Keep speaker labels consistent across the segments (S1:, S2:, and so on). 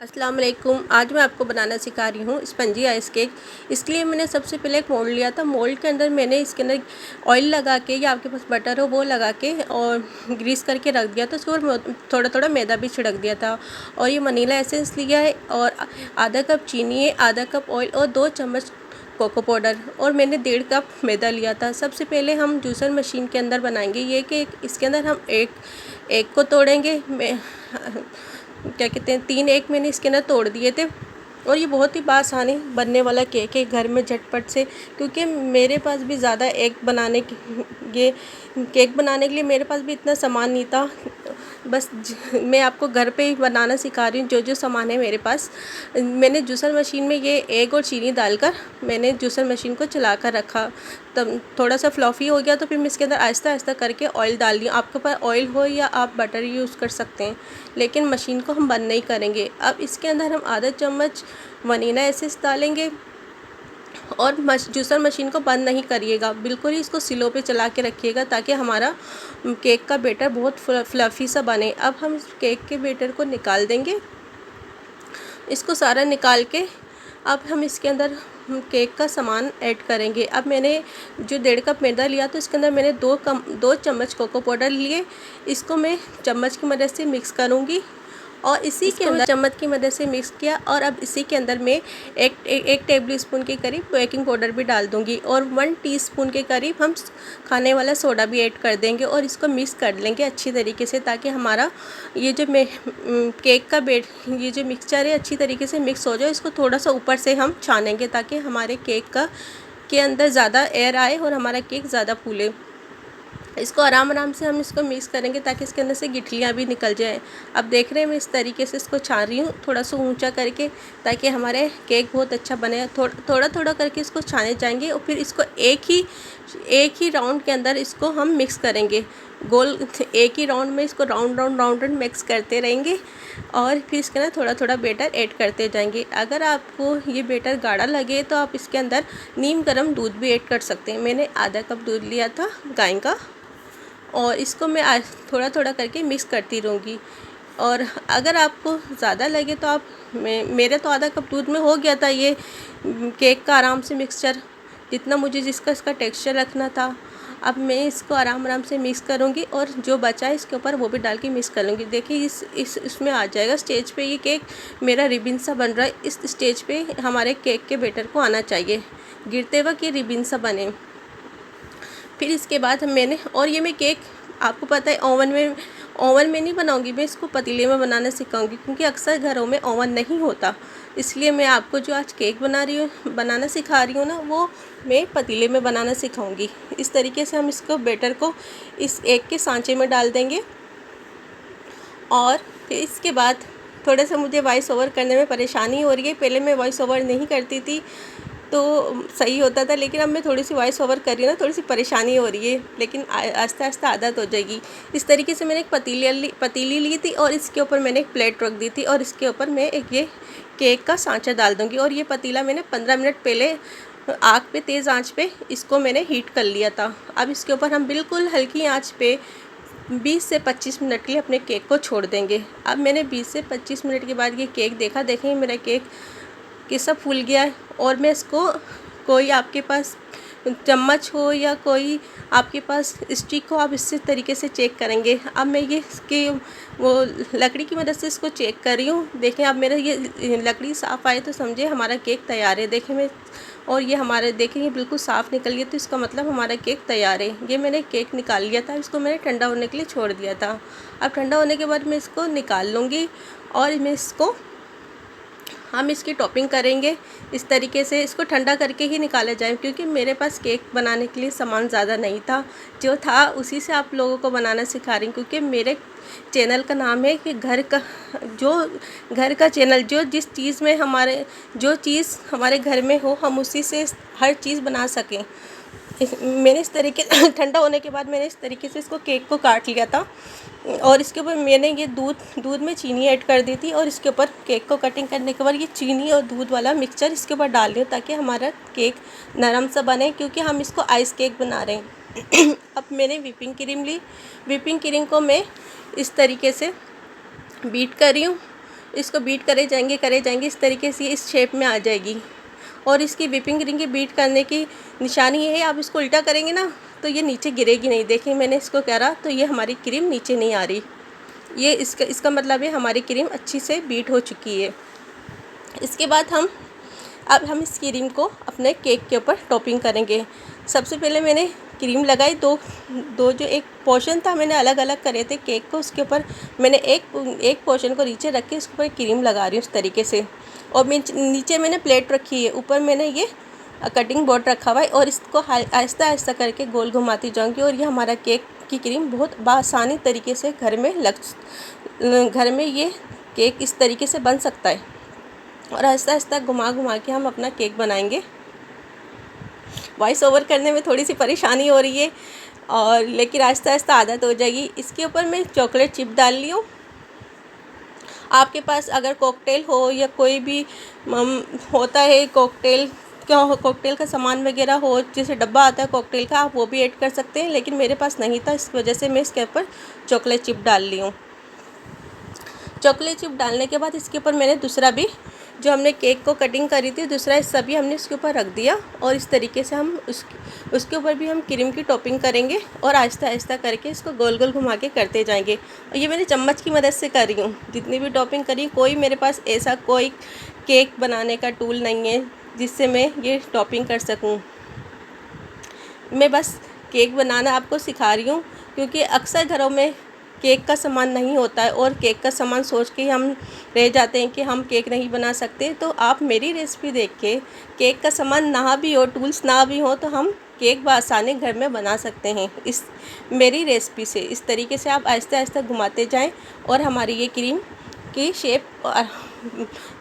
S1: अस्सलाम वालेकुम। आज मैं आपको बनाना सिखा रही हूँ स्पंजी आइस केक। इसके लिए मैंने सबसे पहले एक मोल्ड लिया था। मोल्ड के अंदर मैंने इसके अंदर ऑयल लगा के या आपके पास बटर हो वो लगा के और ग्रीस करके रख दिया था। उसके ऊपर थोड़ा थोड़ा मैदा भी छिड़क दिया था। और ये वनीला एसेंस लिया है और आधा कप चीनी है, आधा कप ऑयल और 2 चम्मच कोको पाउडर और मैंने 1.5 कप मैदा लिया था। सबसे पहले हम जूसर मशीन के अंदर बनाएंगे ये केक। इसके अंदर हम एक को तोड़ेंगे। क्या कहते हैं 3 एग मैंने इसके अंदर तोड़ दिए थे। और ये बहुत ही आसानी बनने वाला केक है घर में झटपट से, क्योंकि मेरे पास भी ज़्यादा एग बनाने ये केक बनाने के लिए मेरे पास भी इतना सामान नहीं था। बस मैं आपको घर पे ही बनाना सिखा रही हूँ जो जो सामान है मेरे पास। मैंने जूसर मशीन में ये एग और चीनी डालकर मैंने जूसर मशीन को चला कर रखा। तब थोड़ा सा फ्लॉफ़ी हो गया तो फिर मैं इसके अंदर आहिस्ता आहिस्ता करके ऑयल डाल दी। आपके पास ऑयल हो या आप बटर यूज़ कर सकते हैं, लेकिन मशीन को हम बंद नहीं करेंगे। अब इसके अंदर हम आधा चम्मच वनीला एसेंस डालेंगे और जूसर मशीन को बंद नहीं करिएगा, बिल्कुल ही इसको स्लो पे चला के रखिएगा ताकि हमारा केक का बैटर बहुत फ्लफ़ी सा बने। अब हम इस केक के बैटर को निकाल देंगे। इसको सारा निकाल के अब हम इसके अंदर केक का सामान ऐड करेंगे। अब मैंने जो 1.5 कप मैदा लिया तो इसके अंदर मैंने 2 चम्मच कोको पाउडर लिए। इसको मैं चम्मच की मदद से मिक्स करूँगी और इसी के अंदर चम्मच की मदद से मिक्स किया। और अब इसी के अंदर मैं एक टेबल स्पून के करीब बेकिंग पाउडर भी डाल दूंगी और 1 टीस्पून के करीब हम खाने वाला सोडा भी ऐड कर देंगे और इसको मिक्स कर लेंगे अच्छी तरीके से, ताकि हमारा ये जो केक का ये जो मिक्सचर है अच्छी तरीके से मिक्स हो जाए। इसको थोड़ा सा ऊपर से हम छानेंगे ताकि हमारे केक के अंदर ज़्यादा एयर आए और हमारा केक ज़्यादा फूले। इसको आराम आराम से हम इसको मिक्स करेंगे ताकि इसके अंदर से गिठलियाँ भी निकल जाएं। अब देख रहे हैं मैं इस तरीके से इसको छान रही हूँ थोड़ा सा ऊंचा करके, ताकि हमारे केक बहुत अच्छा बने। थोड़ा थोड़ा करके इसको छाने जाएंगे और फिर इसको एक ही राउंड के अंदर इसको हम मिक्स करेंगे। गोल एक ही राउंड में इसको राउंड मिक्स करते रहेंगे और फिर इसके अंदर थोड़ा थोड़ा बैटर ऐड करते जाएंगे। अगर आपको ये बैटर गाढ़ा लगे तो आप इसके अंदर नीम गर्म दूध भी ऐड कर सकते हैं। मैंने आधा कप दूध लिया था गाय का और इसको मैं आज थोड़ा थोड़ा करके मिक्स करती रहूँगी। और अगर आपको ज़्यादा लगे तो आप मेरे तो आधा कप दूध में हो गया था ये केक का आराम से मिक्सचर, जितना मुझे इसका टेक्सचर रखना था। अब मैं इसको आराम आराम से मिक्स करूँगी और जो बचा है इसके ऊपर वो भी डाल के मिक्स कर लूँगी। देखिए इसमें आ जाएगा स्टेज पे ये केक मेरा रिबिन सा बन रहा है। इस स्टेज पे हमारे केक के बैटर को आना चाहिए, गिरते वक्त ये रिबिन सा बने। फिर इसके बाद ये मैं केक आपको पता है ओवन में नहीं बनाऊंगी, मैं इसको पतीले में बनाना सिखाऊंगी, क्योंकि अक्सर घरों में ओवन नहीं होता। इसलिए मैं आपको जो आज केक बनाना सिखा रही हूँ ना, वो मैं पतीले में बनाना सिखाऊंगी। इस तरीके से हम इसको बैटर को इस एक के सांचे में डाल देंगे। और फिर इसके बाद थोड़ा सा मुझे वॉइस ओवर करने में परेशानी हो रही है। पहले मैं वॉइस ओवर नहीं करती थी तो सही होता था, लेकिन अब मैं थोड़ी सी वॉइस ओवर कर रही हूँ ना, थोड़ी सी परेशानी हो रही है, लेकिन आहिस्ता आहिस्ता आदत हो जाएगी। इस तरीके से मैंने एक पतीली ली थी और इसके ऊपर मैंने एक प्लेट रख दी थी और इसके ऊपर मैं ये केक का सांचा डाल दूँगी। और ये पतीला मैंने 15 मिनट पहले आग पे तेज़ आंच पे इसको मैंने हीट कर लिया था। अब इसके ऊपर हम बिल्कुल हल्की आंच पे 20 से 25 मिनट के लिए अपने केक को छोड़ देंगे। अब मैंने 20 से 25 मिनट के बाद ये केक देखा, देखें मेरा केक कैसा फूल गया है। और मैं इसको कोई आपके पास चम्मच हो या कोई आपके पास स्टिक हो, आप इससे तरीके से चेक करेंगे। अब मैं ये इसके वो लकड़ी की मदद से इसको चेक कर रही हूँ। देखें अब मेरा ये लकड़ी साफ़ आए तो समझे हमारा केक तैयार है। देखें मैं और ये हमारे देखें ये बिल्कुल साफ़ निकल गया, तो इसका मतलब हमारा केक तैयार है। ये मैंने केक निकाल लिया था, इसको मैंने ठंडा होने के लिए छोड़ दिया था। अब ठंडा होने के बाद मैं इसको निकाल लूँगी और हम इसकी टॉपिंग करेंगे। इस तरीके से इसको ठंडा करके ही निकाला जाए, क्योंकि मेरे पास केक बनाने के लिए सामान ज़्यादा नहीं था, जो था उसी से आप लोगों को बनाना सिखा रही हूँ। क्योंकि मेरे चैनल का नाम है कि घर का चैनल, जो चीज़ हमारे घर में हो हम उसी से हर चीज़ बना सकें। मैंने इस तरीके ठंडा होने के बाद मैंने इस तरीके से इसको केक को काट लिया था और इसके ऊपर मैंने ये दूध में चीनी ऐड कर दी थी और इसके ऊपर केक को कटिंग करने के बाद ये चीनी और दूध वाला मिक्सचर इसके ऊपर डाल रही हूँ, ताकि हमारा केक नरम सा बने, क्योंकि हम इसको आइस केक बना रहे हैं। अब मैंने व्हिपिंग क्रीम ली। व्हिपिंग क्रीम को मैं इस तरीके से बीट कर रही हूँ। इसको बीट करे जाएंगे, इस तरीके से इस शेप में आ जाएगी। और इसकी व्हिपिंग क्रीम की बीट करने की निशानी ये है, आप इसको उल्टा करेंगे ना तो ये नीचे गिरेगी नहीं। देखिए मैंने इसको करा तो ये हमारी क्रीम नीचे नहीं आ रही। ये इसका मतलब है हमारी क्रीम अच्छी से बीट हो चुकी है। इसके बाद अब हम इस क्रीम को अपने केक के ऊपर टॉपिंग करेंगे। सबसे पहले मैंने क्रीम लगाई, दो जो एक पोर्शन था मैंने अलग अलग करे थे केक को, उसके ऊपर मैंने एक पोर्शन को नीचे रख के उसके ऊपर क्रीम लगा रही हूँ इस तरीके से। और नीचे मैंने प्लेट रखी है, ऊपर मैंने ये कटिंग बोर्ड रखा हुआ है और इसको आहिस्ता आहिस्ता करके गोल घुमाती जाऊँगी। और ये हमारा केक की क्रीम बहुत आसानी तरीके से घर में ये केक इस तरीके से बन सकता है। और आहिस्ता आहिस्ता घुमा के हम अपना केक बनाएंगे। वॉइस ओवर करने में थोड़ी सी परेशानी हो रही है और लेकिन आहिस्ता आहिस्ता आदत हो जाएगी। इसके ऊपर मैं चॉकलेट चिप डाल ली हूँ। आपके पास अगर कॉकटेल हो या कोई भी होता है कॉकटेल का सामान वगैरह हो, जैसे डब्बा आता है कॉकटेल का, आप वो भी ऐड कर सकते हैं, लेकिन मेरे पास नहीं था, इस वजह से मैं इसके ऊपर चॉकलेट चिप डाल ली हूँ। चॉकलेट चिप डालने के बाद इसके ऊपर मैंने दूसरा भी जो हमने केक को कटिंग करी थी दूसरा हिस्सा भी हमने इसके ऊपर रख दिया। और इस तरीके से हम उसके ऊपर भी हम क्रीम की टॉपिंग करेंगे और आहिस्ता आहिस्ता करके इसको गोल गोल घुमा के करते जाएंगे। और ये मैंने चम्मच की मदद से कर रही हूँ जितनी भी टॉपिंग करी। कोई मेरे पास ऐसा कोई केक बनाने का टूल नहीं है जिससे मैं ये टॉपिंग कर सकूँ। मैं बस केक बनाना आपको सिखा रही हूँ, क्योंकि अक्सर घरों में केक का सामान नहीं होता है और केक का सामान सोच के हम रह जाते हैं कि हम केक नहीं बना सकते। तो आप मेरी रेसिपी देख के केक का सामान ना भी हो, टूल्स ना भी हो, तो हम केक बआसानी घर में बना सकते हैं इस मेरी रेसिपी से। इस तरीके से आप आहिस्ता आहिस्ता घुमाते जाएं और हमारी ये क्रीम की शेप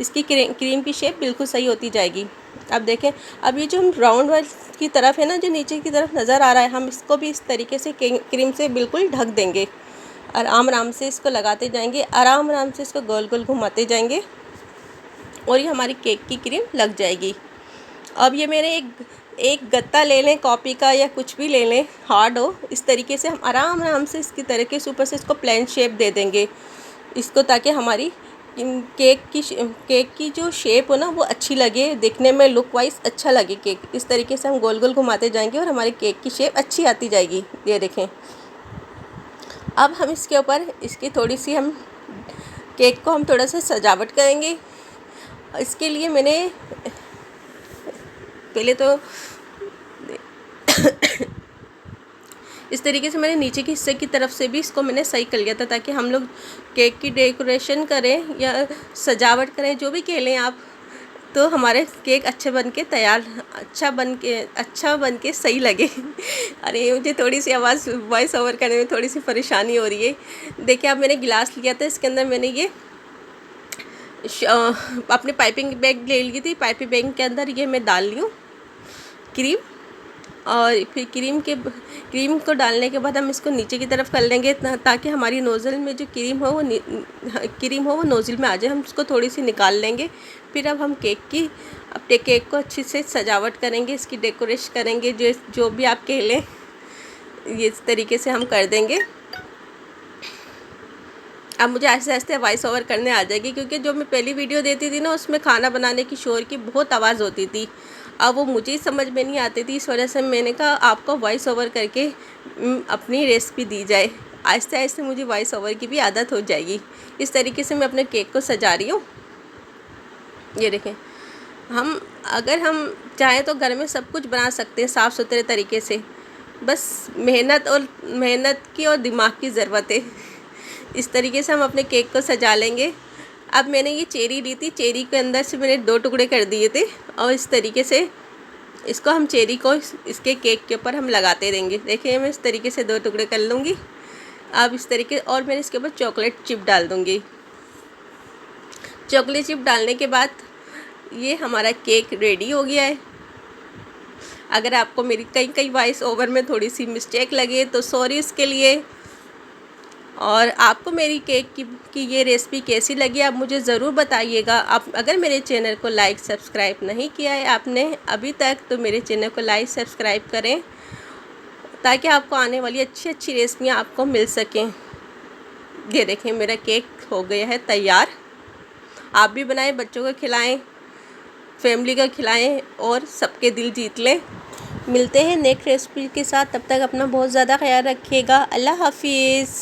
S1: इसकी क्रीम की शेप बिल्कुल सही होती जाएगी। अब देखें, अब ये जो हम राउंड वाली की तरफ है ना, जो नीचे की तरफ नज़र आ रहा है, हम इसको भी इस तरीके से क्रीम से बिल्कुल ढक देंगे। आराम से इसको लगाते जाएंगे, आराम से इसको गोल गोल घुमाते जाएंगे और ये हमारी केक की क्रीम लग जाएगी। अब ये मैंने एक गत्ता ले लें कॉपी का या कुछ भी ले लें, हार्ड हो, इस तरीके से हम आराम से इसकी तरीके से ऊपर से इसको प्लेन शेप दे देंगे इसको, ताकि हमारी केक की जो शेप हो ना वो अच्छी लगे, दिखने में लुक वाइज अच्छा लगे केक। इस तरीके से हम गोल गोल घुमाते जाएंगे और हमारे केक की शेप अच्छी आती जाएगी। ये देखें, अब हम इसके ऊपर इसकी थोड़ी सी हम केक को हम थोड़ा सा सजावट करेंगे। इसके लिए मैंने पहले तो इस तरीके से मैंने नीचे के हिस्से की तरफ से भी इसको मैंने सही कर लिया था, ताकि हम लोग केक की डेकोरेशन करें या सजावट करें, जो भी खेलें आप, तो हमारे केक अच्छा बन के सही लगे। अरे मुझे थोड़ी सी आवाज़ वॉइस ओवर करने में थोड़ी सी परेशानी हो रही है। देखिए, अब मैंने गिलास लिया था, इसके अंदर मैंने ये अपने पाइपिंग बैग ले ली थी। पाइपिंग बैग के अंदर ये मैं डाल ली हूँ क्रीम, और फिर क्रीम को डालने के बाद हम इसको नीचे की तरफ कर लेंगे, ताकि हमारी नोज़ल में जो क्रीम हो वो नोज़ल में आ जाए। हम उसको थोड़ी सी निकाल लेंगे। फिर अब हम अपने केक को अच्छे से सजावट करेंगे, इसकी डेकोरेशन करेंगे, जो भी आप कह लें, ये इस तरीके से हम कर देंगे। अब मुझे आहिस्ते आहिस्ते वॉइस ओवर करने आ जाएगी, क्योंकि जो मैं पहली वीडियो देती थी ना, उसमें खाना बनाने की शोर की बहुत आवाज़ होती थी। अब वो मुझे ही समझ में नहीं आती थी, इस वजह से मैंने कहा आपको वॉइस ओवर करके अपनी रेसिपी दी जाए। आहिस्ते आहिस्ते मुझे वॉइस ओवर की भी आदत हो जाएगी। इस तरीके से मैं अपने केक को सजा रही हूँ। ये देखें, अगर हम चाहें तो घर में सब कुछ बना सकते हैं साफ़ सुथरे तरीके से, बस मेहनत की और दिमाग की ज़रूरत है। इस तरीके से हम अपने केक को सजा लेंगे। अब मैंने ये चेरी ली थी, चेरी के अंदर से मैंने 2 टुकड़े कर दिए थे, और इस तरीके से इसको हम चेरी को इसके केक के ऊपर हम लगाते रहेंगे। देखिए, मैं इस तरीके से 2 टुकड़े कर लूँगी। अब इस तरीके, और मैंने इसके ऊपर चॉकलेट चिप डाल दूँगी। चॉकलेट चिप डालने के बाद ये हमारा केक रेडी हो गया है। अगर आपको मेरी कई वॉइस ओवर में थोड़ी सी मिस्टेक लगे तो सॉरी इसके लिए। और आपको मेरी केक की ये रेसिपी कैसी लगी आप मुझे ज़रूर बताइएगा। आप अगर मेरे चैनल को लाइक सब्सक्राइब नहीं किया है आपने अभी तक, तो मेरे चैनल को लाइक सब्सक्राइब करें, ताकि आपको आने वाली अच्छी रेसिपियाँ आपको मिल सकें। ये देखें, मेरा केक हो गया है तैयार। आप भी बनाएं, बच्चों को खिलाएं, फैमिली को खिलाएं और सबके दिल जीत लें। मिलते हैं नेक्स्ट रेसिपी के साथ, तब तक अपना बहुत ज़्यादा ख्याल रखिएगा। अल्लाह हाफिज़।